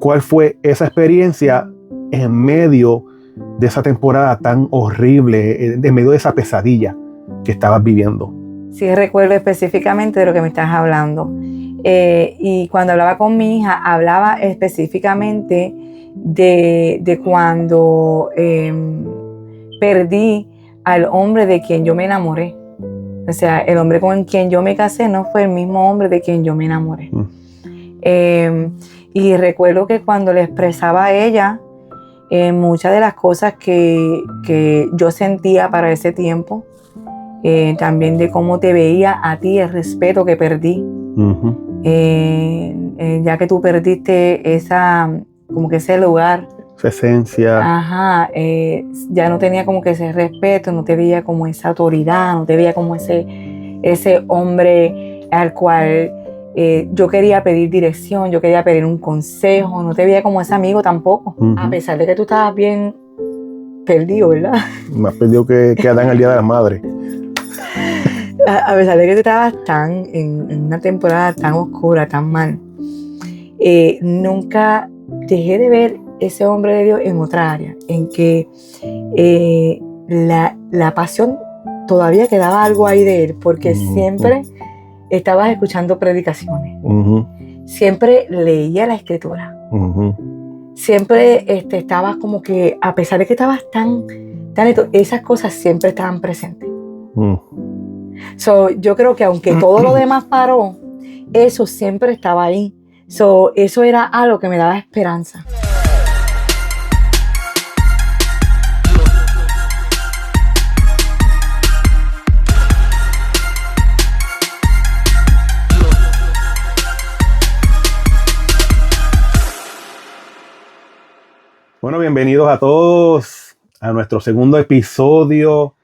¿Cuál fue esa experiencia en medio de esa temporada tan horrible, en medio de esa pesadilla que estabas viviendo? Sí, recuerdo específicamente de lo que me estás hablando. Y cuando hablaba con mi hija, hablaba específicamente de cuando perdí al hombre de quien yo me enamoré. O sea, el hombre con quien yo me casé no fue el mismo hombre de quien yo me enamoré. Y recuerdo que cuando le expresaba a ella muchas de las cosas que yo sentía para ese tiempo, también de cómo te veía a ti, el respeto que perdí. Ya que tú perdiste como que ese lugar, Esa esencia. Ajá, ya no tenía como que ese respeto, no te veía como esa autoridad, no te veía como ese hombre al cual yo quería pedir dirección, yo quería pedir un consejo, no te veía como ese amigo tampoco, a pesar de que tú estabas bien perdido, ¿verdad? Más perdido que Adán el Día de la Madre. A pesar de que tú estabas en una temporada tan oscura, tan mal, nunca dejé de ver ese hombre de Dios en otra área, en que la pasión todavía quedaba algo ahí de él, porque siempre estabas escuchando predicaciones, siempre leía la escritura, siempre estabas como que, a pesar de que estabas tan esas cosas siempre estaban presentes. So, yo creo que aunque todo lo demás paró, eso siempre estaba ahí. So, eso era algo que me daba esperanza. Bueno, bienvenidos a todos a nuestro segundo episodio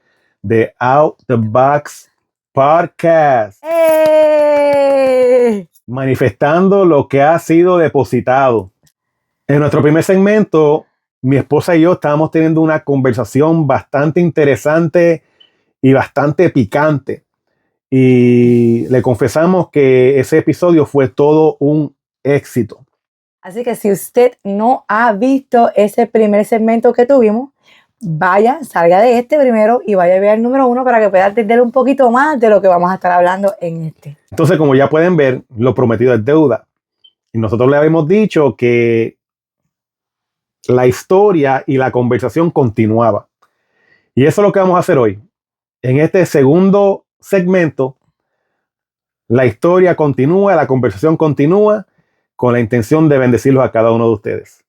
de Out the Box Podcast. ¡Hey! Manifestando lo que ha sido depositado. En nuestro primer segmento, mi esposa y yo estábamos teniendo una conversación bastante interesante y bastante picante. Y le confesamos que ese episodio fue todo un éxito. Así que si usted no ha visto ese primer segmento que tuvimos, salga de este primero y vaya a ver el número 1 para que pueda entender un poquito más de lo que vamos a estar hablando en este. Entonces, como ya pueden ver, lo prometido es deuda. Y nosotros le habíamos dicho que la historia y la conversación continuaba. Y eso es lo que vamos a hacer hoy. En este segundo segmento, la historia continúa, la conversación continúa, con la intención de bendecirlos a cada uno de ustedes.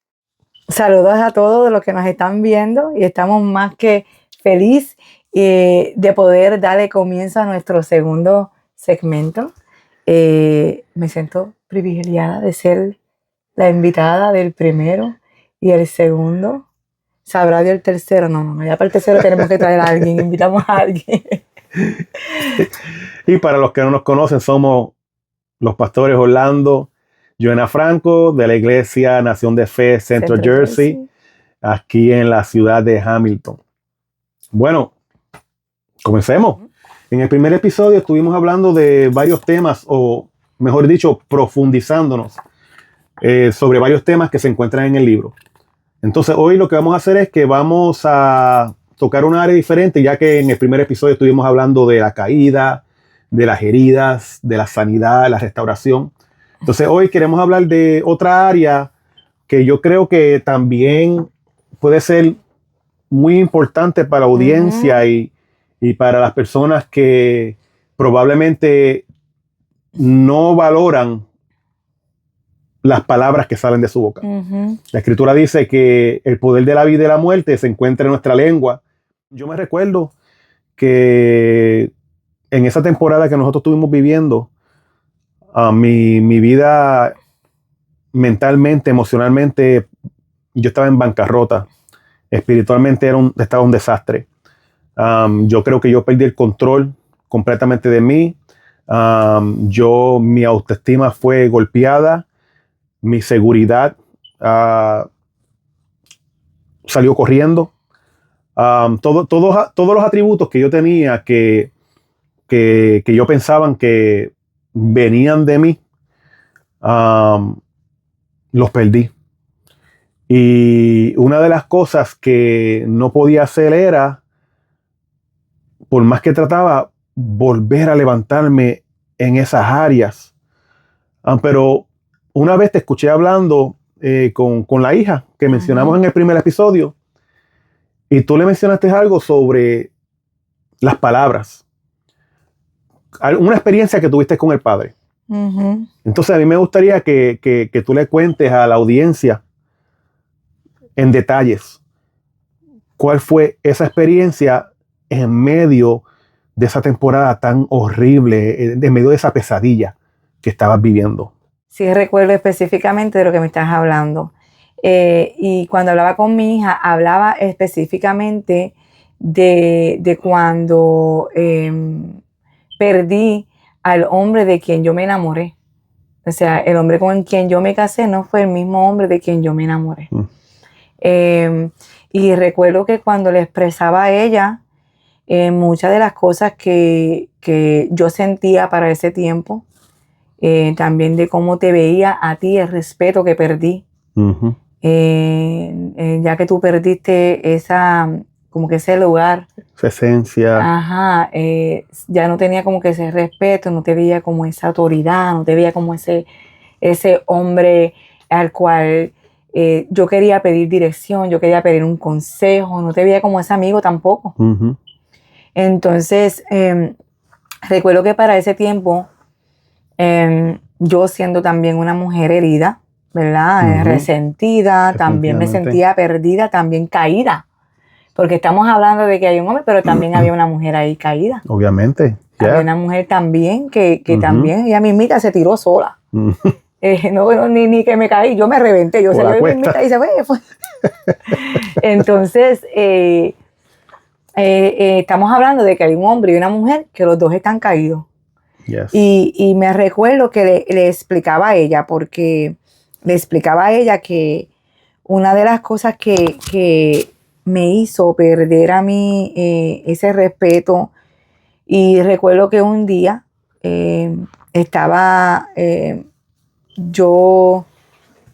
Saludos a todos los que nos están viendo y estamos más que felices de poder darle comienzo a nuestro segundo segmento. Me siento privilegiada de ser la invitada del primero y el segundo. ¿Sabrá Dios el tercero? No, ya para el tercero tenemos que traer a alguien, invitamos a alguien. Y para los que no nos conocen, somos los pastores Orlando, Joana Franco, de la iglesia Nación de Fe Central Jersey, aquí en la ciudad de Hamilton. Bueno, comencemos. En el primer episodio estuvimos hablando de varios temas, o mejor dicho, profundizándonos sobre varios temas que se encuentran en el libro. Entonces hoy lo que vamos a hacer es que vamos a tocar un área diferente, ya que en el primer episodio estuvimos hablando de la caída, de las heridas, de la sanidad, la restauración. Entonces hoy queremos hablar de otra área que yo creo que también puede ser muy importante para la audiencia y para las personas que probablemente no valoran las palabras que salen de su boca. La escritura dice que el poder de la vida y de la muerte se encuentra en nuestra lengua. Yo me recuerdo que en esa temporada que nosotros estuvimos viviendo, mi vida mentalmente, emocionalmente, yo estaba en bancarrota. Espiritualmente estaba un desastre. Yo creo que yo perdí el control completamente de mí. Mi autoestima fue golpeada. Mi seguridad salió corriendo. Todos los atributos que yo tenía que yo pensaban que venían de mí, los perdí. Y una de las cosas que no podía hacer era, por más que trataba, volver a levantarme en esas áreas. Pero una vez te escuché hablando con la hija que mencionamos en el primer episodio, y tú le mencionaste algo sobre las palabras. Una experiencia que tuviste con el padre. Entonces a mí me gustaría que tú le cuentes a la audiencia en detalles cuál fue esa experiencia en medio de esa temporada tan horrible, en medio de esa pesadilla que estabas viviendo. Sí, recuerdo específicamente de lo que me estás hablando. Y cuando hablaba con mi hija, hablaba específicamente de cuando perdí al hombre de quien yo me enamoré. O sea, el hombre con quien yo me casé no fue el mismo hombre de quien yo me enamoré. Y recuerdo que cuando le expresaba a ella muchas de las cosas que yo sentía para ese tiempo, también de cómo te veía a ti, el respeto que perdí, ya que tú perdiste como que ese lugar, esa esencia. Ya no tenía como que ese respeto, no te veía como esa autoridad, no te veía como ese hombre al cual yo quería pedir dirección, yo quería pedir un consejo, no te veía como ese amigo tampoco. Entonces, recuerdo que para ese tiempo, yo siendo también una mujer herida, ¿verdad? Resentida, también me sentía perdida, también caída. Porque estamos hablando de que hay un hombre, pero también había una mujer ahí caída. Obviamente. Había una mujer también que también, ella mismita se tiró sola. No, ni que me caí, yo me reventé. Yo salí mismita y se fue. Entonces, estamos hablando de que hay un hombre y una mujer que los dos están caídos. Yes. Y me recuerdo que le explicaba a ella, porque le explicaba a ella que una de las cosas que me hizo perder a mí ese respeto, y recuerdo que un día estaba yo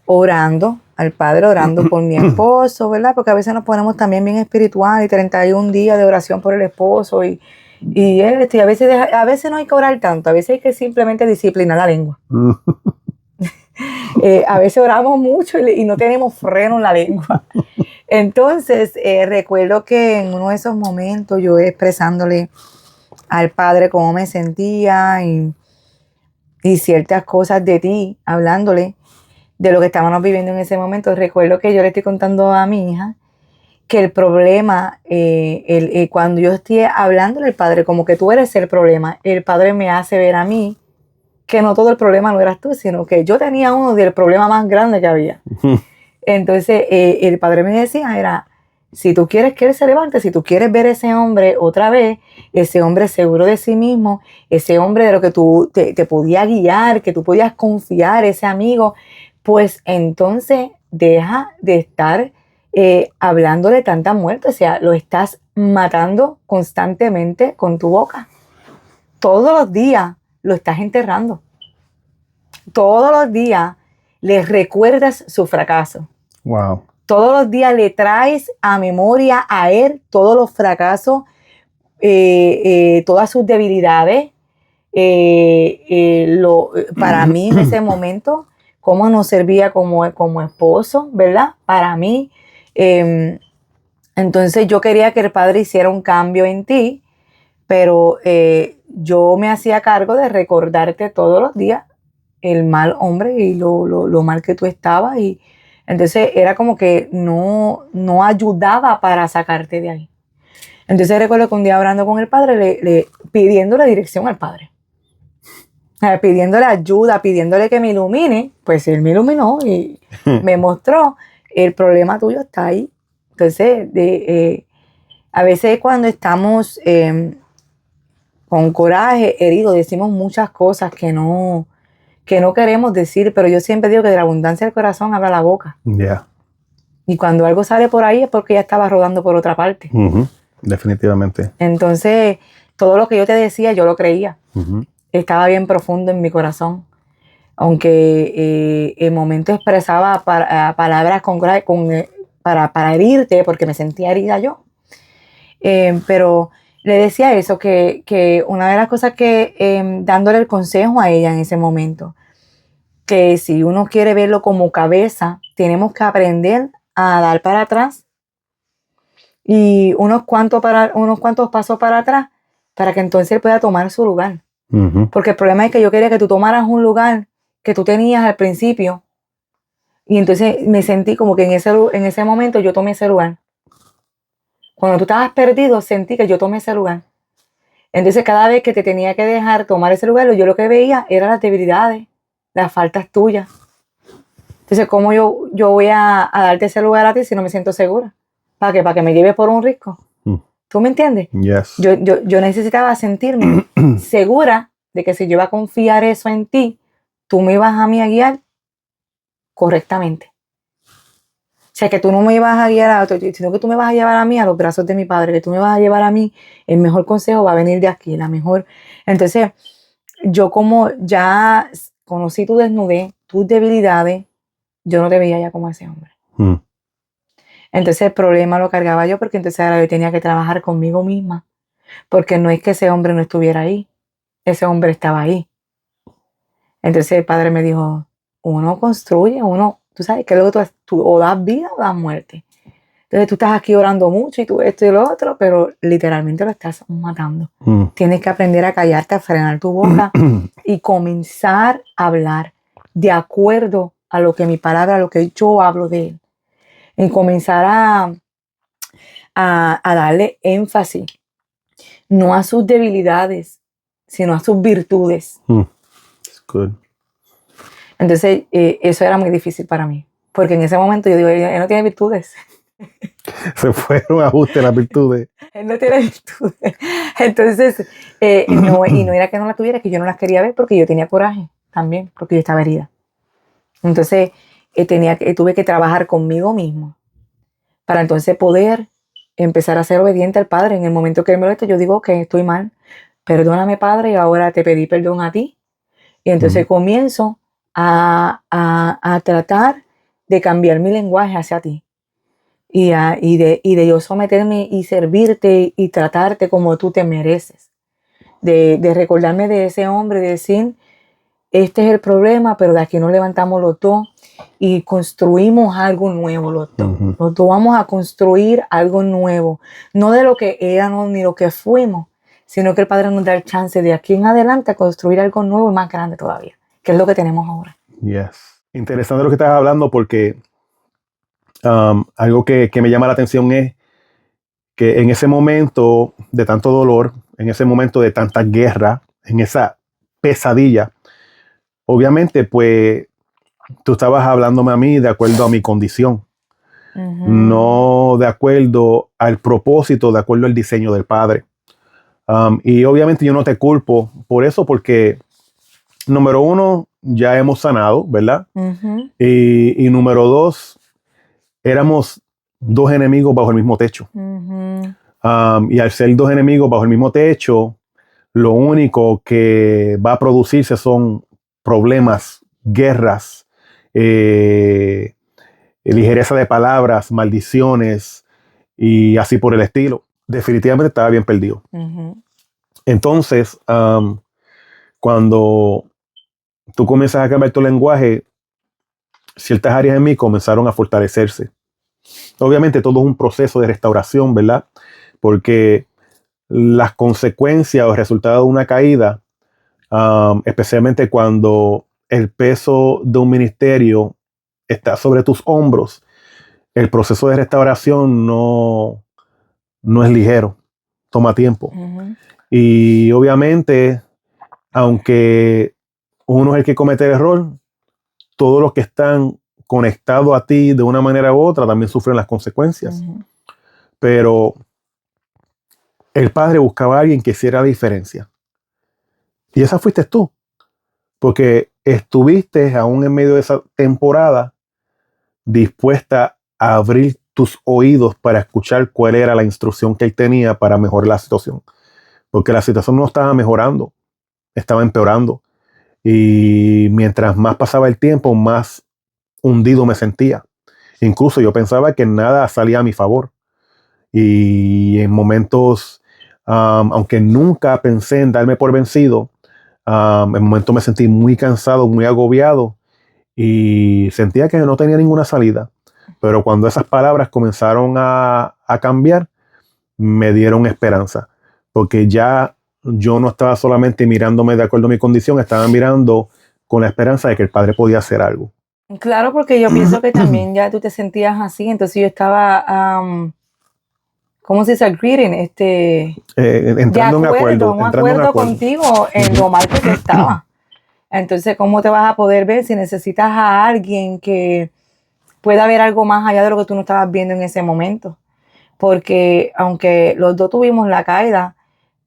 orando al Padre, orando por mi esposo, ¿verdad? Porque a veces nos ponemos también bien espiritual y 31 días de oración por el esposo y a veces no hay que orar tanto, a veces hay que simplemente disciplinar la lengua. A veces oramos mucho y no tenemos freno en la lengua. Entonces, recuerdo que en uno de esos momentos yo expresándole al Padre cómo me sentía y ciertas cosas de ti, hablándole de lo que estábamos viviendo en ese momento. Recuerdo que yo le estoy contando a mi hija que el problema, cuando yo estoy hablándole al Padre, como que tú eres el problema, el Padre me hace ver a mí que no todo el problema no eras tú, sino que yo tenía uno del problema más grande que había. Entonces, el Padre me decía, era, si tú quieres que él se levante, si tú quieres ver a ese hombre otra vez, ese hombre seguro de sí mismo, ese hombre de lo que tú te podía guiar, que tú podías confiar, ese amigo, pues entonces deja de estar hablándole tanta muerte. O sea, lo estás matando constantemente con tu boca. Todos los días lo estás enterrando. Todos los días le recuerdas su fracaso. Wow. Todos los días le traes a memoria a él todos los fracasos, todas sus debilidades. Para mí en ese momento, cómo nos servía como esposo, ¿verdad? Para mí. Entonces yo quería que el Padre hiciera un cambio en ti, pero yo me hacía cargo de recordarte todos los días el mal hombre y lo mal que tú estabas, y entonces era como que no ayudaba para sacarte de ahí. Entonces recuerdo que un día hablando con el Padre, pidiéndole dirección al Padre, pidiéndole ayuda, pidiéndole que me ilumine, pues él me iluminó y me mostró, el problema tuyo está ahí. Entonces a veces cuando estamos con coraje, heridos, decimos muchas cosas que no queremos decir, pero yo siempre digo que de la abundancia del corazón habla la boca. Yeah. Y cuando algo sale por ahí es porque ya estaba rodando por otra parte. Definitivamente. Entonces, todo lo que yo te decía, yo lo creía. Estaba bien profundo en mi corazón. aunque en momentos expresaba palabras para herirte, porque me sentía herida yo. Pero le decía eso, que una de las cosas que, dándole el consejo a ella en ese momento, que si uno quiere verlo como cabeza, tenemos que aprender a dar para atrás y unos cuantos pasos para atrás para que entonces él pueda tomar su lugar. Uh-huh. Porque el problema es que yo quería que tú tomaras un lugar que tú tenías al principio y entonces me sentí como que en ese momento yo tomé ese lugar. Cuando tú estabas perdido, sentí que yo tomé ese lugar. Entonces cada vez que te tenía que dejar tomar ese lugar, yo lo que veía eran las debilidades, las faltas tuyas. Entonces, ¿cómo yo voy a darte ese lugar a ti si no me siento segura? ¿Para qué? ¿Para que me lleves por un risco? ¿Tú me entiendes? Yes. Yo necesitaba sentirme segura de que si yo iba a confiar eso en ti, tú me ibas a mí a guiar correctamente. O sea, que tú no me ibas a guiar sino que tú me vas a llevar a mí a los brazos de mi padre, que tú me vas a llevar a mí, el mejor consejo va a venir de aquí, la mejor. Entonces, yo como ya conocí tu desnudez, tus debilidades, yo no te veía ya como ese hombre. Entonces el problema lo cargaba yo porque entonces ahora yo tenía que trabajar conmigo misma. Porque no es que ese hombre no estuviera ahí. Ese hombre estaba ahí. Entonces el padre me dijo, uno construye, tú sabes que luego tú o das vida o das muerte. Entonces tú estás aquí orando mucho y tú esto y lo otro, pero literalmente lo estás matando. Tienes que aprender a callarte, a frenar tu boca y comenzar a hablar de acuerdo a lo que mi palabra, a lo que yo hablo de él. Y comenzar a darle énfasis, no a sus debilidades, sino a sus virtudes. That's good. Entonces, eso era muy difícil para mí, porque en ese momento yo digo, él no tiene virtudes. Se fueron ajustes las virtudes. Él no tiene virtudes. Entonces, no era que no las tuviera, que yo no las quería ver porque yo tenía coraje también, porque yo estaba herida. Entonces, tuve que trabajar conmigo mismo para entonces poder empezar a ser obediente al Padre. En el momento que él me lo dice, yo digo que estoy mal. Perdóname, Padre, y ahora te pedí perdón a ti. Y entonces comienzo a tratar de cambiar mi lenguaje hacia ti. Y de yo someterme y servirte y tratarte como tú te mereces. De recordarme de ese hombre, de decir, este es el problema, pero de aquí nos levantamos los dos y construimos algo nuevo los dos. Uh-huh. Los dos vamos a construir algo nuevo. No de lo que éramos ni lo que fuimos, sino que el Padre nos da el chance de aquí en adelante a construir algo nuevo y más grande todavía, que es lo que tenemos ahora. Yes. Interesante lo que estás hablando porque algo que me llama la atención es que en ese momento de tanto dolor, en ese momento de tanta guerra, en esa pesadilla, obviamente pues tú estabas hablándome a mí de acuerdo a mi condición, no de acuerdo al propósito, de acuerdo al diseño del Padre. Y obviamente yo no te culpo por eso porque, número uno, ya hemos sanado, ¿verdad? Y número dos, éramos dos enemigos bajo el mismo techo. Y al ser dos enemigos bajo el mismo techo, lo único que va a producirse son problemas, guerras, ligereza de palabras, maldiciones y así por el estilo. Definitivamente estaba bien perdido. Entonces, cuando tú comienzas a cambiar tu lenguaje, ciertas áreas en mí comenzaron a fortalecerse. Obviamente todo es un proceso de restauración, ¿verdad? Porque las consecuencias o el resultado de una caída, especialmente cuando el peso de un ministerio está sobre tus hombros, el proceso de restauración no es ligero, toma tiempo. Y obviamente, aunque uno es el que comete el error, todos los que están conectados a ti de una manera u otra también sufren las consecuencias. Pero el Padre buscaba a alguien que hiciera la diferencia. Y esa fuiste tú. Porque estuviste aún en medio de esa temporada dispuesta a abrir tus oídos para escuchar cuál era la instrucción que él tenía para mejorar la situación. Porque la situación no estaba mejorando, estaba empeorando. Y mientras más pasaba el tiempo, más hundido me sentía. Incluso yo pensaba que nada salía a mi favor. Y en momentos, aunque nunca pensé en darme por vencido, en momentos me sentí muy cansado, muy agobiado y sentía que no tenía ninguna salida. Pero cuando esas palabras comenzaron a cambiar, me dieron esperanza, porque ya yo no estaba solamente mirándome de acuerdo a mi condición, estaba mirando con la esperanza de que el Padre podía hacer algo. Claro, porque yo pienso que también ya tú te sentías así, entonces yo estaba, ¿cómo se dice? Agreeing, Entrando en acuerdo, un acuerdo contigo en lo mal que tú estabas. Entonces, ¿cómo te vas a poder ver si necesitas a alguien que pueda ver algo más allá de lo que tú no estabas viendo en ese momento? Porque aunque los dos tuvimos la caída,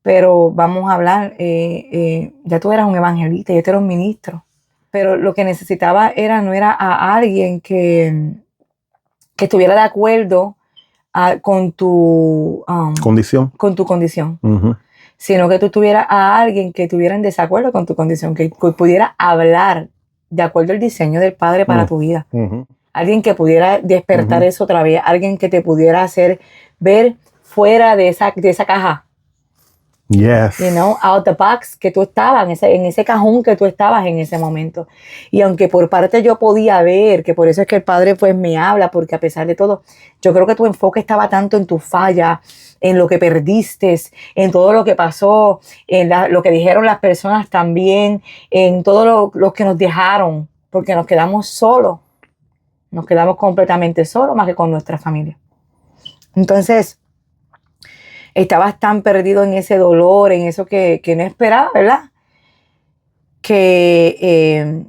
pero vamos a hablar, ya tú eras un evangelista, yo era un ministro, pero lo que necesitaba no era a alguien que estuviera de acuerdo con tu condición. Con tu condición. Uh-huh. Sino que tú tuvieras a alguien que estuviera en desacuerdo con tu condición, que pudiera hablar de acuerdo al diseño del Padre para tu vida. Uh-huh. Alguien que pudiera despertar Uh-huh. eso otra vez, alguien que te pudiera hacer ver fuera de esa caja. Yes. You know, out the box que tú estabas, en ese cajón que tú estabas en ese momento. Y aunque por parte yo podía ver, que por eso es que el Padre pues me habla, porque a pesar de todo, yo creo que tu enfoque estaba tanto en tu falla, en lo que perdiste, en todo lo que pasó, en lo que dijeron las personas también, en todo lo que nos dejaron, porque nos quedamos solos, nos quedamos completamente solos más que con nuestra familia. Entonces, estabas tan perdido en ese dolor, en eso que no esperaba, ¿verdad? Que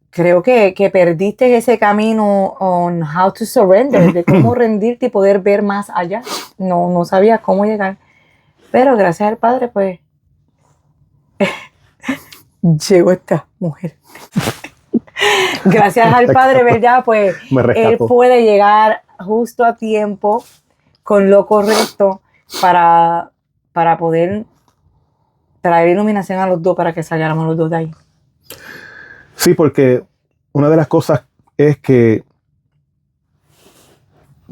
creo que perdiste ese camino on how to surrender, de cómo rendirte y poder ver más allá. No sabías cómo llegar. Pero gracias al Padre, pues, llegó esta mujer. Gracias al Padre, ¿verdad? Pues Él puede llegar justo a tiempo, con lo correcto, para poder traer iluminación a los dos, para que saliéramos los dos de ahí. Sí, porque una de las cosas es que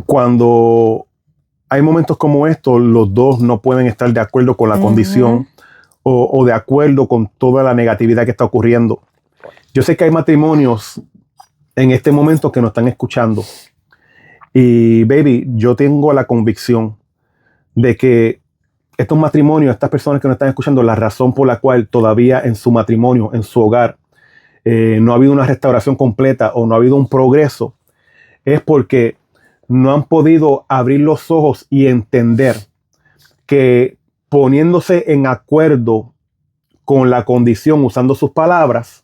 cuando hay momentos como estos, los dos no pueden estar de acuerdo con la condición o de acuerdo con toda la negatividad que está ocurriendo. Yo sé que hay matrimonios en este momento que nos están escuchando. Y, baby, yo tengo la convicción de que estos matrimonios, estas personas que nos están escuchando, la razón por la cual todavía en su matrimonio, en su hogar, no ha habido una restauración completa o no ha habido un progreso, es porque no han podido abrir los ojos y entender que poniéndose en acuerdo con la condición, usando sus palabras,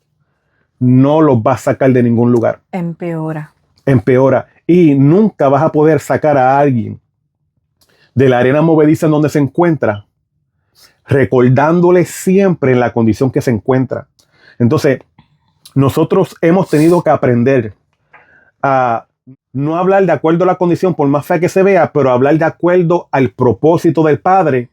no los va a sacar de ningún lugar. Empeora. Y nunca vas a poder sacar a alguien de la arena movediza en donde se encuentra, recordándole siempre en la condición que se encuentra. Entonces, nosotros hemos tenido que aprender a no hablar de acuerdo a la condición, por más fea que se vea, pero hablar de acuerdo al propósito del Padre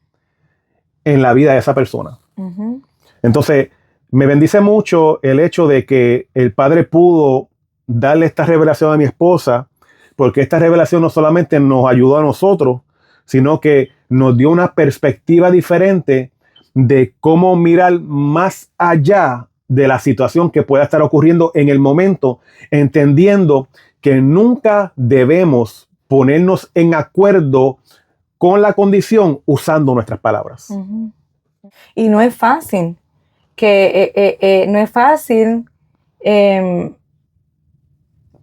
en la vida de esa persona. Uh-huh. Entonces, me bendice mucho el hecho de que el Padre pudo darle esta revelación a mi esposa, porque esta revelación no solamente nos ayudó a nosotros, sino que nos dio una perspectiva diferente de cómo mirar más allá de la situación que pueda estar ocurriendo en el momento, entendiendo que nunca debemos ponernos en acuerdo con la condición usando nuestras palabras. Uh-huh. Y no es fácil, no es fácil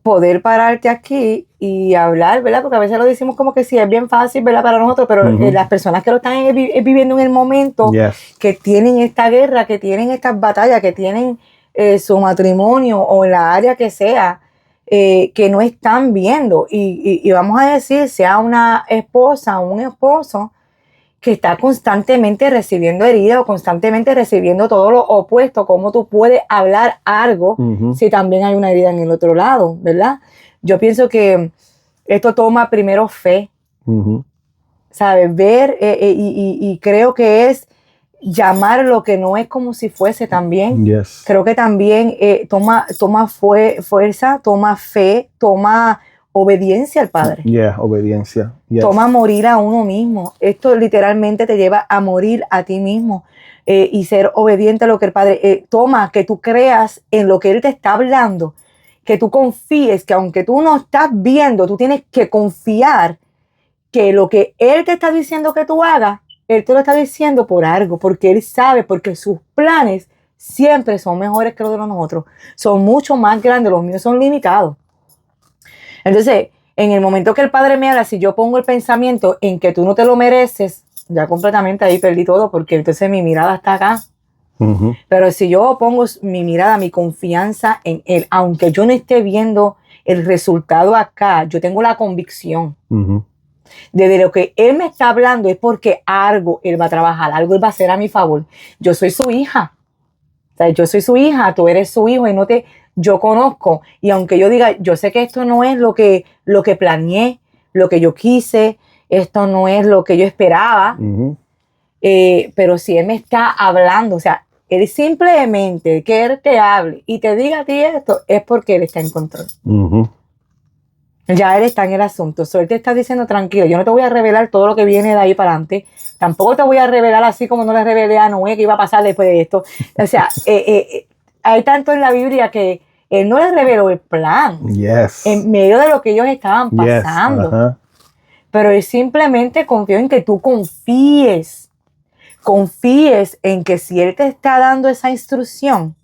poder pararte aquí y hablar, ¿verdad? Porque a veces lo decimos como que sí, es bien fácil, ¿verdad? Para nosotros, pero las personas que lo están viviendo en el momento, que tienen esta guerra, que tienen estas batallas, que tienen su matrimonio o en la área que sea, que no están viendo. Y vamos a decir, sea una esposa o un esposo que está constantemente recibiendo heridas o constantemente recibiendo todo lo opuesto, cómo tú puedes hablar algo si también hay una herida en el otro lado, ¿verdad? Yo pienso que esto toma primero fe, ¿sabes? Ver y creo que es llamar lo que no es como si fuese también. Yes. Creo que también toma fuerza, toma fe, toma obediencia al Padre. Yeah, obediencia. Yes. Toma morir a uno mismo. Esto literalmente te lleva a morir a ti mismo y ser obediente a lo que el Padre toma, que tú creas en lo que Él te está hablando, que tú confíes, que aunque tú no estás viendo, tú tienes que confiar que lo que Él te está diciendo que tú hagas, Él te lo está diciendo por algo, porque Él sabe, porque sus planes siempre son mejores que los de nosotros, son mucho más grandes, los míos son limitados. Entonces, en el momento que el Padre me habla, si yo pongo el pensamiento en que tú no te lo mereces, ya completamente ahí perdí todo, porque entonces mi mirada está acá. Uh-huh. Pero si yo pongo mi mirada, mi confianza en Él, aunque yo no esté viendo el resultado acá, yo tengo la convicción de lo que Él me está hablando es porque algo Él va a trabajar, algo Él va a hacer a mi favor. Yo soy su hija. O sea, yo soy su hija, tú eres su hijo y yo conozco. Y aunque yo diga, yo sé que esto no es lo que planeé, lo que yo quise, esto no es lo que yo esperaba, pero si Él me está hablando, o sea, Él simplemente que Él te hable y te diga a ti esto, es porque Él está en control. Ya Él está en el asunto. So, Él te está diciendo, tranquilo, yo no te voy a revelar todo lo que viene de ahí para adelante. Tampoco te voy a revelar así como no le revelé a Noé que iba a pasar después de esto. O sea, hay tanto en la Biblia que Él no les reveló el plan. Yes. En medio de lo que ellos estaban pasando. Yes. Pero Él simplemente confió en que tú confíes. Confíes en que si Él te está dando esa instrucción,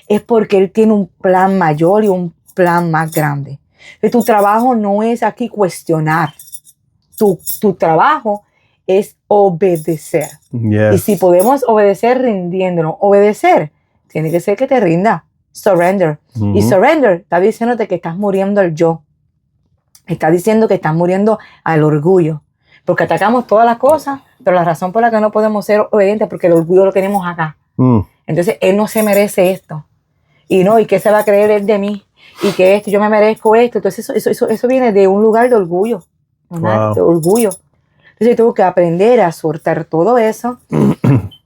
es porque Él tiene un plan mayor y un plan más grande. Que tu trabajo no es aquí cuestionar. Tu trabajo es obedecer. Yes. Y si podemos obedecer rindiéndonos, obedecer tiene que ser que te rinda. Surrender. Y surrender está diciéndote que estás muriendo al yo. Está diciendo que estás muriendo al orgullo. Porque atacamos todas las cosas, pero la razón por la que no podemos ser obedientes es porque el orgullo lo tenemos acá. Entonces, Él no se merece esto. Y ¿qué se va a creer Él de mí? Y que esto, yo me merezco esto. Entonces eso viene de un lugar de orgullo. Wow. De orgullo. Entonces yo tengo que aprender a soltar todo eso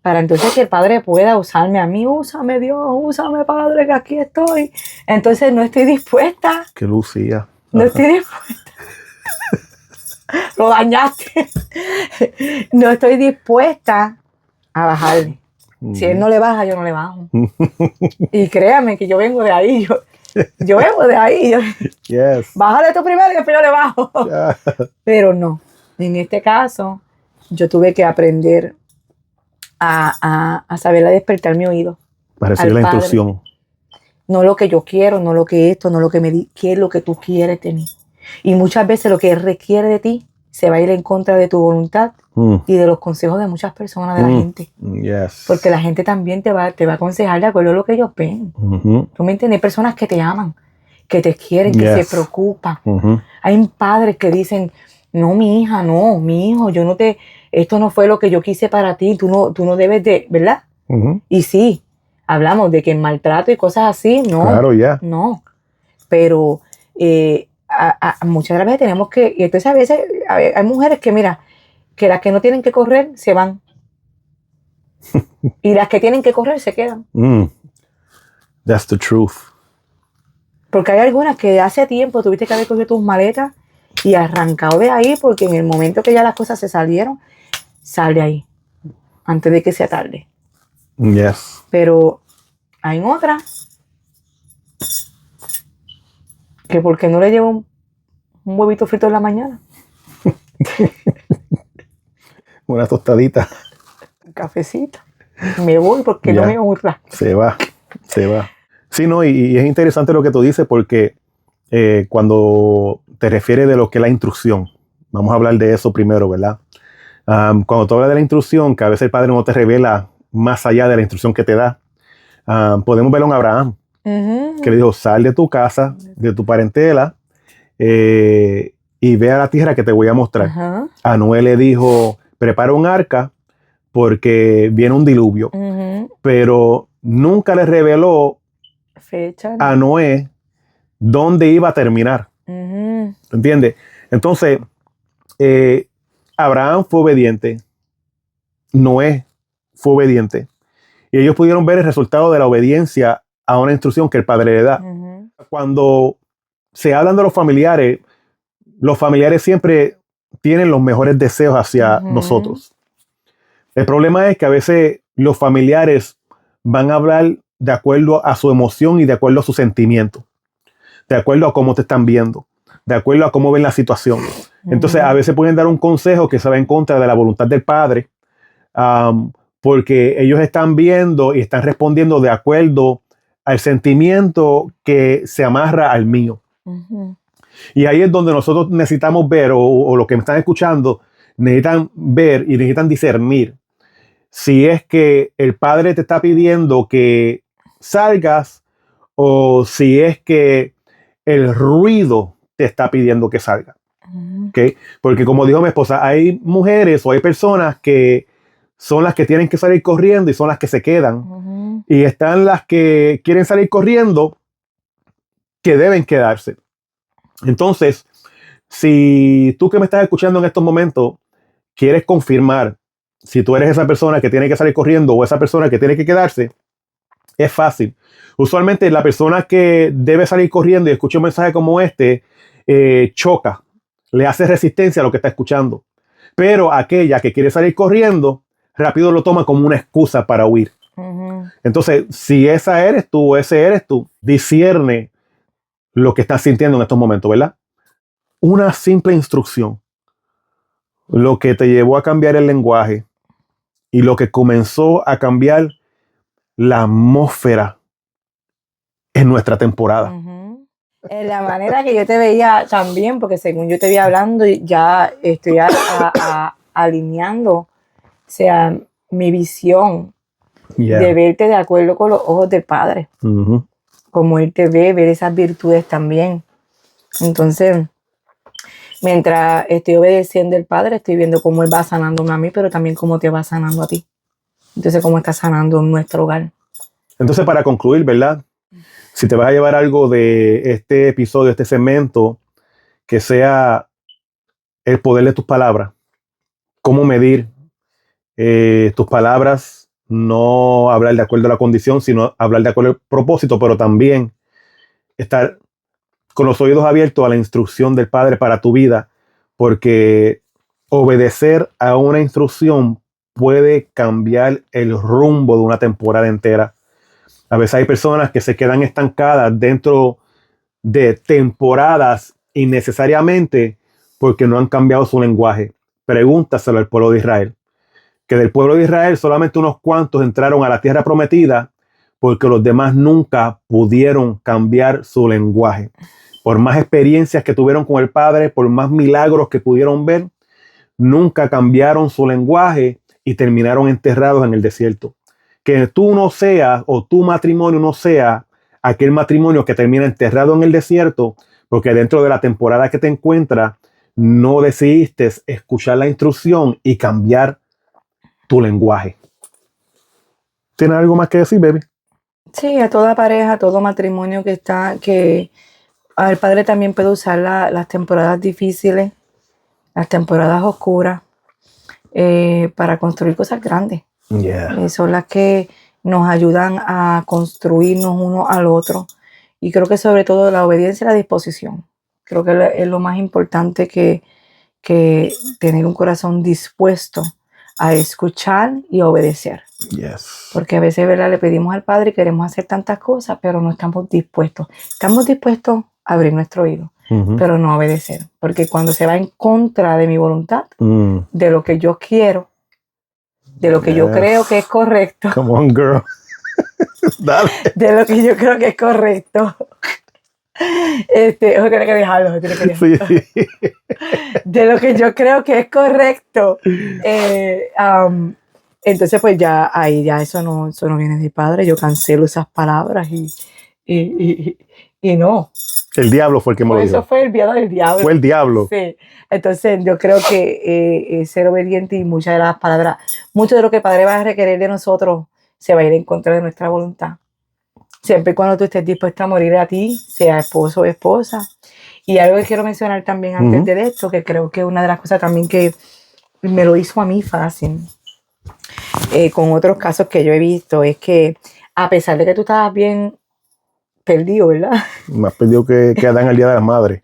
para entonces que el Padre pueda usarme a mí. Úsame Dios, úsame Padre, que aquí estoy. Entonces no estoy dispuesta. Que lucía. No estoy dispuesta. Lo dañaste. No estoy dispuesta a bajarle. Si Él no le baja, yo no le bajo. Y créame que yo vengo de ahí. Yo vengo de ahí. Yes. Bájale tú primero y después yo le bajo. Yeah. Pero no. En este caso, yo tuve que aprender a saber despertar mi oído. Para recibir la instrucción. No lo que yo quiero, no lo que esto, no lo que qué es lo que tú quieres de mí. Y muchas veces lo que Él requiere de ti se va a ir en contra de tu voluntad y de los consejos de muchas personas, de la gente. Yes. Porque la gente también te va a aconsejar de acuerdo a lo que ellos ven. ¿Tú me entiendes? Hay personas que te aman, que te quieren, que se preocupan. Hay padres que dicen, no, mi hija, no, mi hijo, esto no fue lo que yo quise para ti, tú no debes de, ¿verdad? Y sí, hablamos de que el maltrato y cosas así, no. Claro, ya. No, pero muchas veces tenemos que, y entonces a veces hay mujeres que, mira, que las que no tienen que correr se van. Y las que tienen que correr se quedan. That's the truth. Porque hay algunas que hace tiempo tuviste que haber cogido tus maletas y arrancado de ahí, porque en el momento que ya las cosas se salieron, sal de ahí, antes de que sea tarde. Yes. Pero hay otras que porque no le llevo un huevito frito en la mañana. Una tostadita. Un cafecito. Me voy porque no me honra. Se va. Sí, no, y es interesante lo que tú dices porque cuando te refieres de lo que es la instrucción, vamos a hablar de eso primero, ¿verdad? Cuando tú hablas de la instrucción, que a veces el Padre no te revela más allá de la instrucción que te da, podemos verlo en Abraham, que le dijo, sal de tu casa, de tu parentela, y ve a la tierra que te voy a mostrar. A Noé le dijo, prepara un arca porque viene un diluvio, pero nunca le reveló fecha a Noé dónde iba a terminar. ¿Entiendes? Entonces, Abraham fue obediente, Noé fue obediente. Y ellos pudieron ver el resultado de la obediencia a una instrucción que el padre le da. Cuando se hablan de los familiares siempre tienen los mejores deseos hacia nosotros. El problema es que a veces los familiares van a hablar de acuerdo a su emoción y de acuerdo a su sentimiento, de acuerdo a cómo te están viendo, de acuerdo a cómo ven la situación. Entonces, a veces pueden dar un consejo que se va en contra de la voluntad del padre, porque ellos están viendo y están respondiendo de acuerdo al sentimiento que se amarra al mío. Y ahí es donde nosotros necesitamos ver, o los que me están escuchando, necesitan ver y necesitan discernir si es que el padre te está pidiendo que salgas o si es que el ruido te está pidiendo que salga. ¿Okay? Porque como dijo mi esposa, hay mujeres o hay personas que son las que tienen que salir corriendo y son las que se quedan. Y están las que quieren salir corriendo que deben quedarse. Entonces, si tú que me estás escuchando en estos momentos quieres confirmar si tú eres esa persona que tiene que salir corriendo o esa persona que tiene que quedarse, es fácil. Usualmente la persona que debe salir corriendo y escucha un mensaje como este, choca, le hace resistencia a lo que está escuchando. Pero aquella que quiere salir corriendo, rápido lo toma como una excusa para huir. Entonces, si esa eres tú o ese eres tú, discierne lo que estás sintiendo en estos momentos, ¿verdad? Una simple instrucción, lo que te llevó a cambiar el lenguaje y lo que comenzó a cambiar la atmósfera en nuestra temporada. En la manera que yo te veía también, porque según yo te veía hablando, ya estoy alineando, o sea, mi visión de verte de acuerdo con los ojos del Padre. Como Él te ve, ver esas virtudes también. Entonces, mientras estoy obedeciendo al Padre, estoy viendo cómo Él va sanándome a mí, pero también cómo te va sanando a ti. Entonces, cómo está sanando en nuestro hogar. Entonces, para concluir, ¿verdad? Si te vas a llevar algo de este episodio, este segmento, que sea el poder de tus palabras, cómo medir tus palabras, no hablar de acuerdo a la condición, sino hablar de acuerdo al propósito, pero también estar con los oídos abiertos a la instrucción del Padre para tu vida, porque obedecer a una instrucción puede cambiar el rumbo de una temporada entera. A veces hay personas que se quedan estancadas dentro de temporadas innecesariamente porque no han cambiado su lenguaje. Pregúntaselo al pueblo de Israel. Que del pueblo de Israel solamente unos cuantos entraron a la tierra prometida porque los demás nunca pudieron cambiar su lenguaje. Por más experiencias que tuvieron con el Padre, por más milagros que pudieron ver, nunca cambiaron su lenguaje y terminaron enterrados en el desierto. Que tú no seas, o tu matrimonio no sea aquel matrimonio que termina enterrado en el desierto, porque dentro de la temporada que te encuentras, no decidiste escuchar la instrucción y cambiar tu lenguaje. ¿Tienes algo más que decir, baby? Sí, a toda pareja, a todo matrimonio que el Padre también puede usar las temporadas difíciles, las temporadas oscuras, para construir cosas grandes. Son las que nos ayudan a construirnos uno al otro. Y creo que sobre todo la obediencia y la disposición. Creo que es lo más importante que tener un corazón dispuesto a escuchar y obedecer. Porque a veces, ¿verdad?, le pedimos al Padre y queremos hacer tantas cosas, pero no estamos dispuestos. Estamos dispuestos a abrir nuestro oído, pero no a obedecer. Porque cuando se va en contra de mi voluntad, de lo que yo quiero, de lo que yo creo que es correcto. Come on, girl. Dale. De lo que yo creo que es correcto. Eso tiene que dejarlo. Sí. De lo que yo creo que es correcto. Entonces, pues ya ahí ya eso no viene del Padre. Yo cancelo esas palabras y no. El diablo fue el que me lo dijo. Eso fue enviado del diablo. Fue el diablo. Sí. Entonces, yo creo que ser obediente y muchas de las palabras, mucho de lo que el Padre va a requerir de nosotros se va a ir en contra de nuestra voluntad. Siempre y cuando tú estés dispuesta a morir a ti, sea esposo o esposa. Y algo que quiero mencionar también antes de esto, que creo que una de las cosas también que me lo hizo a mí fácil, con otros casos que yo he visto, es que a pesar de que tú estabas bien perdido, ¿verdad? Más perdido que Adán el Día de las Madres.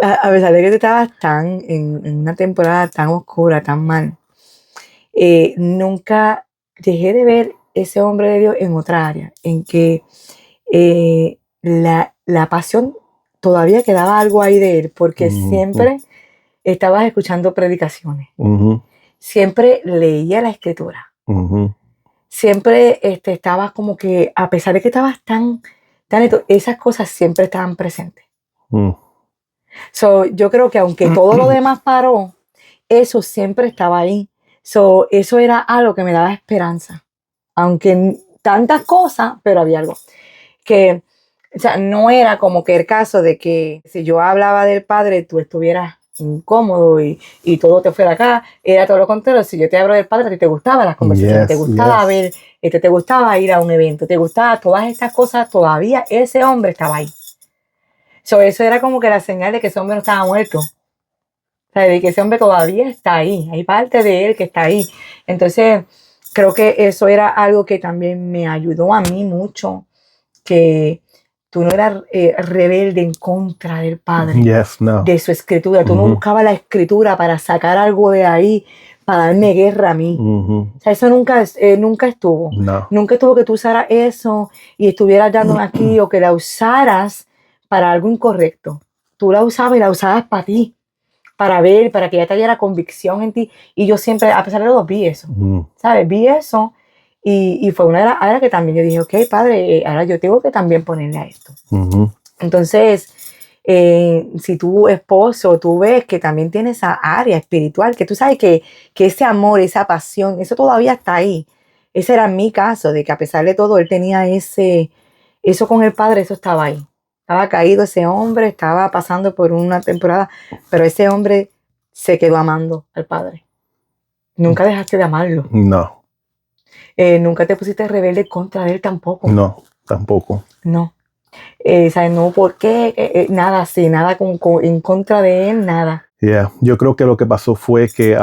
A pesar de que tú estabas tan en una temporada tan oscura, tan mal, nunca dejé de ver ese hombre de Dios en otra área, en que la pasión todavía quedaba algo ahí de él, porque siempre estabas escuchando predicaciones, siempre leía la escritura, siempre estabas como que, a pesar de que estabas tan esas cosas siempre estaban presentes. So, yo creo que aunque todo lo demás paró, eso siempre estaba ahí. So, eso era algo que me daba esperanza. Aunque tantas cosas, pero había algo. Que, o sea, no era como que el caso de que si yo hablaba del Padre, tú estuvieras incómodo y todo te fuera acá. Era todo lo contrario. Si yo te hablo del Padre, a ti te gustaban las conversaciones, te gustaba ver, te gustaba ir a un evento, te gustaba todas estas cosas, todavía ese hombre estaba ahí. So, eso era como que la señal de que ese hombre no estaba muerto. O sea, de que ese hombre todavía está ahí. Hay parte de él que está ahí. Entonces, creo que eso era algo que también me ayudó a mí mucho. Que tú no eras rebelde en contra del Padre. De su escritura. Tú no buscabas la escritura para sacar algo de ahí, para darme guerra a mí. O sea, eso nunca estuvo. No. Nunca estuvo que tú usaras eso y estuvieras dándome aquí o que la usaras para algo incorrecto. Tú la usabas y la usabas para ti, para ver, para que ya te diera convicción en ti. Y yo siempre, a pesar de todo, vi eso. ¿Sabes? Vi eso y fue una de las áreas que también yo dije, ok, Padre, ahora yo tengo que también ponerle a esto. Entonces, si tu esposo, tú ves que también tiene esa área espiritual, que tú sabes que ese amor, esa pasión, eso todavía está ahí. Ese era mi caso, de que a pesar de todo, él tenía eso con el Padre, eso estaba ahí. Estaba caído ese hombre, estaba pasando por una temporada, pero ese hombre se quedó amando al Padre. Nunca dejaste de amarlo. No. Nunca te pusiste rebelde contra él tampoco. No, tampoco. No. ¿Sabes? No, ¿por qué? Nada así, nada en contra de él, nada. Yo creo que lo que pasó fue que,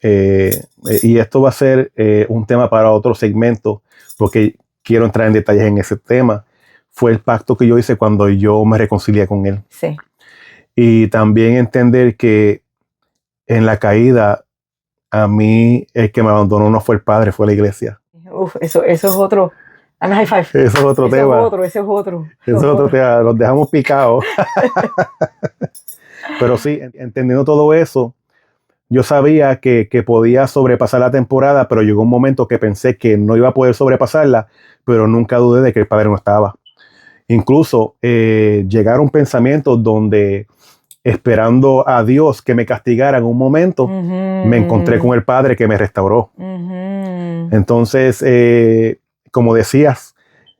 y esto va a ser un tema para otro segmento, porque quiero entrar en detalles en ese tema, fue el pacto que yo hice cuando yo me reconcilié con él. Sí. Y también entender que en la caída, a mí el que me abandonó no fue el Padre, fue la iglesia. Uf, eso es otro. Dame high five. Eso es otro tema. Ese es otro. Eso es otro tema. Los dejamos picados. Pero sí, entendiendo todo eso, yo sabía que podía sobrepasar la temporada, pero llegó un momento que pensé que no iba a poder sobrepasarla, pero nunca dudé de que el Padre no estaba. Incluso llegaron pensamientos donde, esperando a Dios que me castigara en un momento, me encontré con el Padre que me restauró. Entonces, como decías,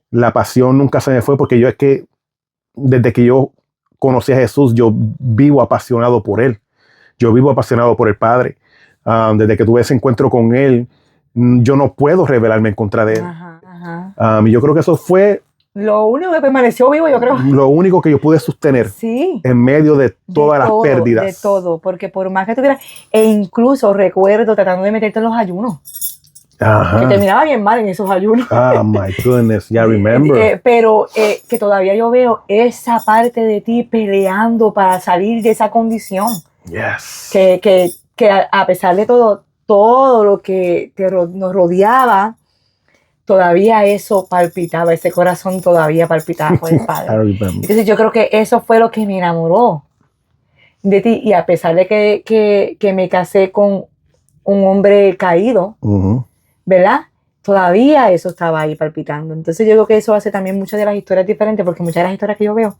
la pasión nunca se me fue, porque yo es que desde que yo conocí a Jesús, yo vivo apasionado por Él. Yo vivo apasionado por el Padre. Desde que tuve ese encuentro con Él, yo no puedo rebelarme en contra de Él. Y yo creo que eso fue lo único que permaneció vivo, yo creo. Lo único que yo pude sostener en medio de todas las pérdidas. De todo, porque por más que tuviera, e incluso recuerdo tratando de meterte en los ayunos. Que terminaba bien mal en esos ayunos. Oh my goodness, yeah, remember. Pero que todavía yo veo esa parte de ti peleando para salir de esa condición. Yes. Que a pesar de todo lo que nos rodeaba, todavía eso palpitaba, ese corazón todavía palpitaba por el Padre. Entonces yo creo que eso fue lo que me enamoró de ti. Y a pesar de que me casé con un hombre caído, ¿verdad? Todavía eso estaba ahí palpitando. Entonces yo creo que eso hace también muchas de las historias diferentes, porque muchas de las historias que yo veo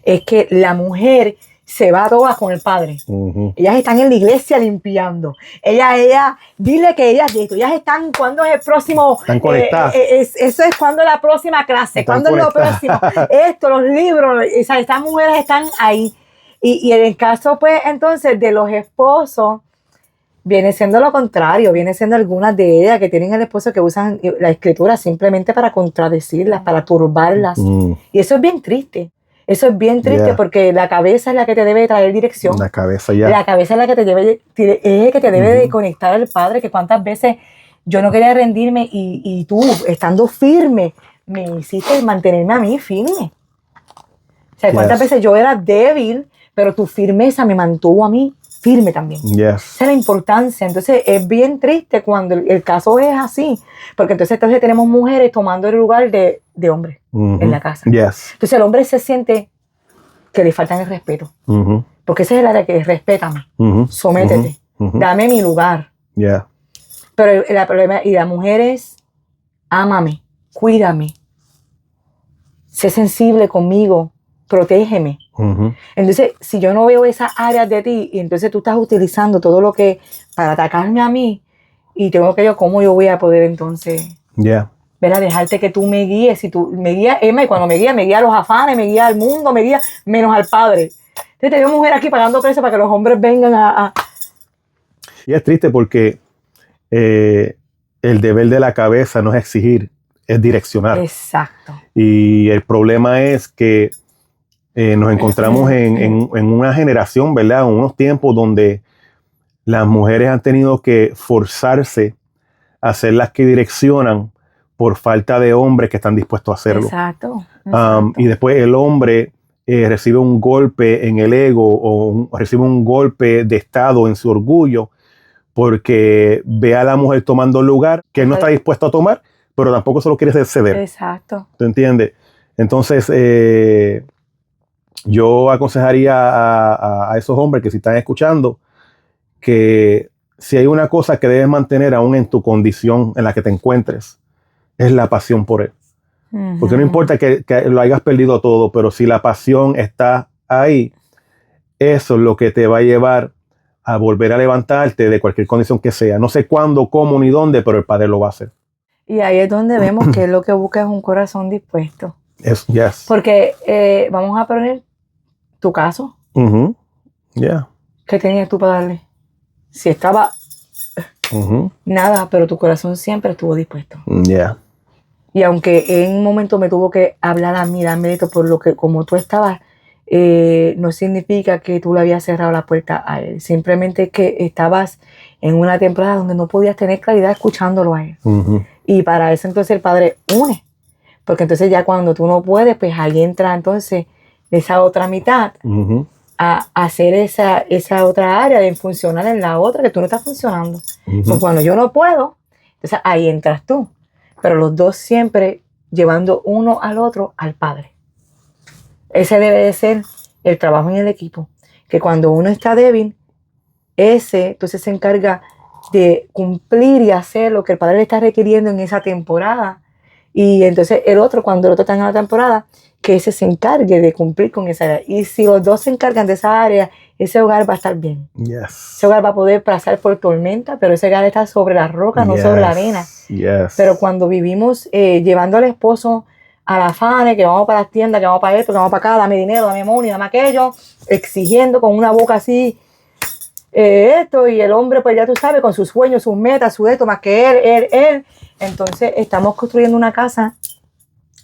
es que la mujer se va a todas con el Padre. Ellas están en la iglesia limpiando. Dile que ellas están, ¿cuándo es el próximo? Están conectadas. Eso es cuando la próxima clase, cuando es lo próximo. Esto, los libros, estas mujeres están ahí. Y en el caso, pues, entonces, de los esposos, viene siendo lo contrario, viene siendo algunas de ellas que tienen el esposo que usan la escritura simplemente para contradecirlas, para turbarlas. Y eso es bien triste. Eso es bien triste porque la cabeza es la que te debe traer dirección. La cabeza ya. La cabeza es la que te debe, de conectar al Padre, que cuántas veces yo no quería rendirme y tú, estando firme, me hiciste mantenerme a mí firme. O sea, cuántas veces yo era débil, pero tu firmeza me mantuvo a mí firme también. Esa es la importancia. Entonces es bien triste cuando el caso es así, porque entonces tenemos mujeres tomando el lugar de hombres en la casa. Entonces el hombre se siente que le faltan el respeto, porque ese es el área que es respétame, sométete, dame mi lugar. Pero el problema, y la mujer es ámame, cuídame, sé sensible conmigo, protégeme. Entonces, si yo no veo esas áreas de ti y entonces tú estás utilizando todo lo que para atacarme a mí y tengo que yo, ¿cómo yo voy a poder entonces dejarte que tú me guíes? Si tú me guías, Emma, y cuando me guía a los afanes, me guía al mundo, me guía menos al Padre. Entonces tenemos mujer aquí pagando precio para que los hombres vengan a... Y es triste porque el deber de la cabeza no es exigir, es direccionar. Exacto. Y el problema es que nos encontramos en una generación, ¿verdad? En unos tiempos donde las mujeres han tenido que forzarse a ser las que direccionan por falta de hombres que están dispuestos a hacerlo. Exacto. Y después el hombre recibe un golpe en el ego o recibe un golpe de estado en su orgullo porque ve a la mujer tomando el lugar que él no está dispuesto a tomar, pero tampoco se lo quiere ceder. Exacto. ¿Te entiendes? Entonces, yo aconsejaría a esos hombres que si están escuchando que si hay una cosa que debes mantener aún en tu condición en la que te encuentres, es la pasión por él. Porque no importa que lo hayas perdido todo, pero si la pasión está ahí, eso es lo que te va a llevar a volver a levantarte de cualquier condición que sea. No sé cuándo, cómo, ni dónde, pero el Padre lo va a hacer. Y ahí es donde vemos que lo que busca es un corazón dispuesto. Porque vamos a poner tu caso. ¿Qué tenías tú para darle? Si estaba nada, pero tu corazón siempre estuvo dispuesto. Y aunque en un momento me tuvo que hablar a mí, dar mérito por lo que como tú estabas, no significa que tú le habías cerrado la puerta a él. Simplemente que estabas en una temporada donde no podías tener claridad escuchándolo a él. Y para eso entonces el Padre une. Porque entonces ya cuando tú no puedes, pues ahí entra entonces esa otra mitad a hacer esa otra área de funcionar en la otra que tú no estás funcionando. Pues cuando yo no puedo, entonces ahí entras tú. Pero los dos siempre llevando uno al otro al Padre. Ese debe de ser el trabajo en el equipo. Que cuando uno está débil, ese entonces se encarga de cumplir y hacer lo que el Padre le está requiriendo en esa temporada. Y entonces el otro, cuando el otro está en la temporada, que ese se encargue de cumplir con esa área. Y si los dos se encargan de esa área, ese hogar va a estar bien. Ese hogar va a poder pasar por tormenta, pero ese hogar está sobre la roca, no sobre la arena. Pero cuando vivimos llevando al esposo a la afane, que vamos para las tiendas, que vamos para esto, que vamos para acá, dame dinero, dame money, dame aquello, exigiendo con una boca así esto, y el hombre, pues ya tú sabes, con sus sueños, sus metas, su esto, más que él. Entonces estamos construyendo una casa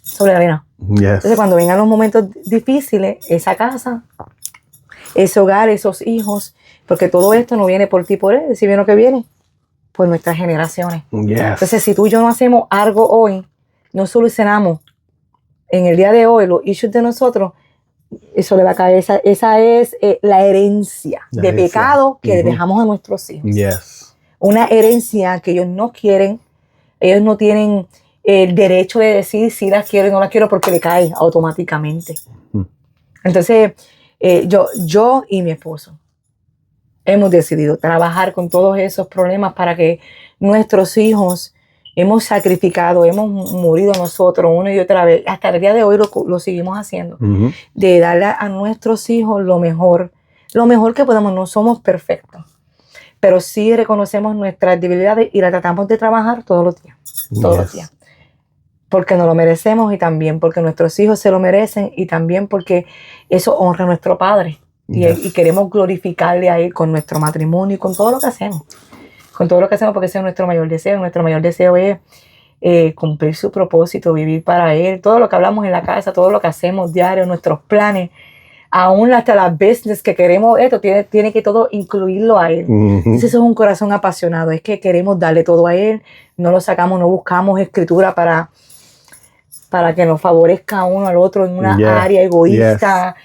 sobre la arena. Entonces cuando vengan los momentos difíciles, esa casa, ese hogar, esos hijos, porque todo esto no viene por ti, por él, si viene lo que viene, por nuestras generaciones. Entonces si tú y yo no hacemos algo hoy, no solucionamos en el día de hoy los issues de nosotros, eso le va a caer. Esa es la herencia de pecado que le dejamos a nuestros hijos. Una herencia que ellos no quieren. Ellos no tienen el derecho de decir si las quiero o no las quiero porque le cae automáticamente. Entonces, yo y mi esposo hemos decidido trabajar con todos esos problemas para que nuestros hijos hemos sacrificado, hemos morido nosotros una y otra vez. Hasta el día de hoy lo seguimos haciendo. De darle a nuestros hijos lo mejor que podemos. No somos perfectos, pero sí reconocemos nuestras debilidades y las tratamos de trabajar todos los días. Todos los días. Porque nos lo merecemos y también porque nuestros hijos se lo merecen y también porque eso honra a nuestro Padre. Y queremos glorificarle a Él con nuestro matrimonio y con todo lo que hacemos. Con todo lo que hacemos porque ese es nuestro mayor deseo. Nuestro mayor deseo es cumplir su propósito, vivir para Él, todo lo que hablamos en la casa, todo lo que hacemos diario, nuestros planes, aún hasta las business que queremos, esto tiene que todo incluirlo a Él. Entonces eso es un corazón apasionado, es que queremos darle todo a Él, no lo sacamos, no buscamos escritura para que nos favorezca uno al otro en una área egoísta,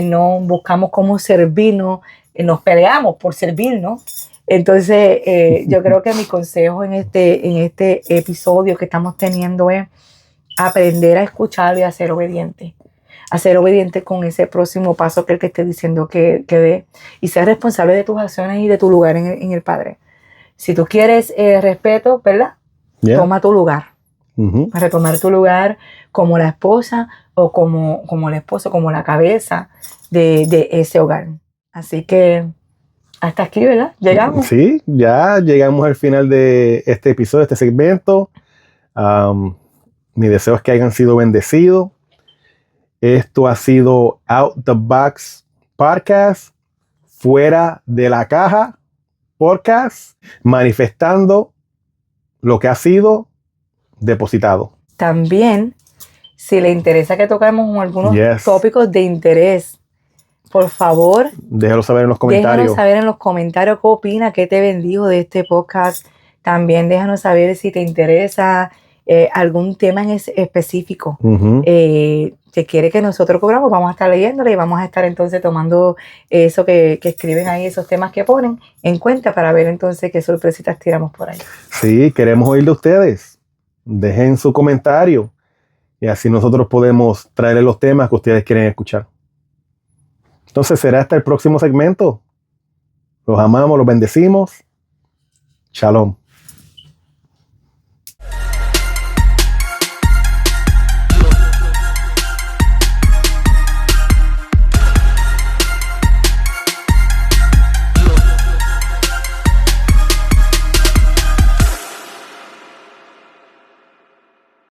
no buscamos cómo servirnos, nos peleamos por servirnos. Entonces yo creo que mi consejo en este episodio que estamos teniendo es aprender a escucharlo y a ser obediente. A ser obediente con ese próximo paso que Él te esté diciendo que dé, y ser responsable de tus acciones y de tu lugar en el Padre. Si tú quieres respeto, ¿verdad? Toma tu lugar. Para tomar tu lugar como la esposa o como el esposo, como la cabeza de ese hogar. Así que hasta aquí, ¿verdad? Llegamos. Sí, ya llegamos al final de este episodio, este segmento. Mi deseo es que hayan sido bendecidos. Esto ha sido Out the Box Podcast, fuera de la caja podcast, manifestando lo que ha sido depositado. También, si le interesa que toquemos algunos tópicos de interés, por favor, déjalo saber en los comentarios. Déjanos saber en los comentarios qué opina, qué te bendijo de este podcast. También déjanos saber si te interesa algún tema en específico que quiere que nosotros cobramos. Vamos a estar leyéndole y vamos a estar entonces tomando eso que escriben ahí, esos temas que ponen en cuenta para ver entonces qué sorpresitas tiramos por ahí. Sí, queremos oír de ustedes. Dejen su comentario y así nosotros podemos traerles los temas que ustedes quieren escuchar. Entonces será hasta el próximo segmento. Los amamos, los bendecimos. Shalom.